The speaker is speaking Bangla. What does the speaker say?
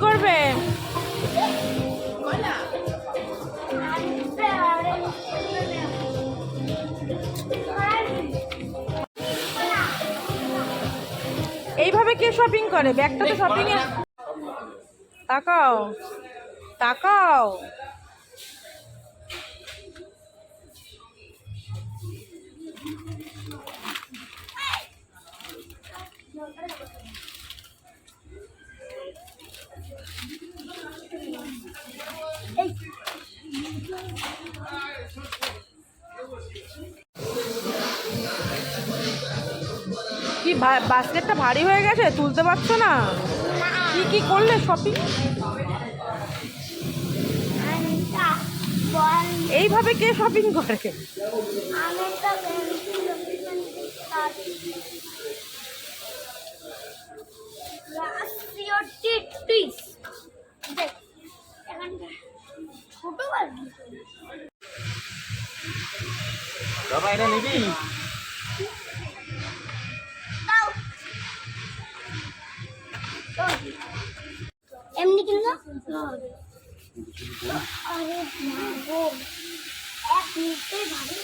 করবে? এইভাবে কে শপিং করে? ব্যাগটা তো শপিং এ। তাকাও তাকাও। কি বাস্কেটটা ভারী হয়ে গেছে, তুলতে পারছো না? কি কি করলে শপিং? এইভাবে কে শপিং করে? বাবা এটা নিবি? এমনি কিনলো আরে এক মিনিটে ভালো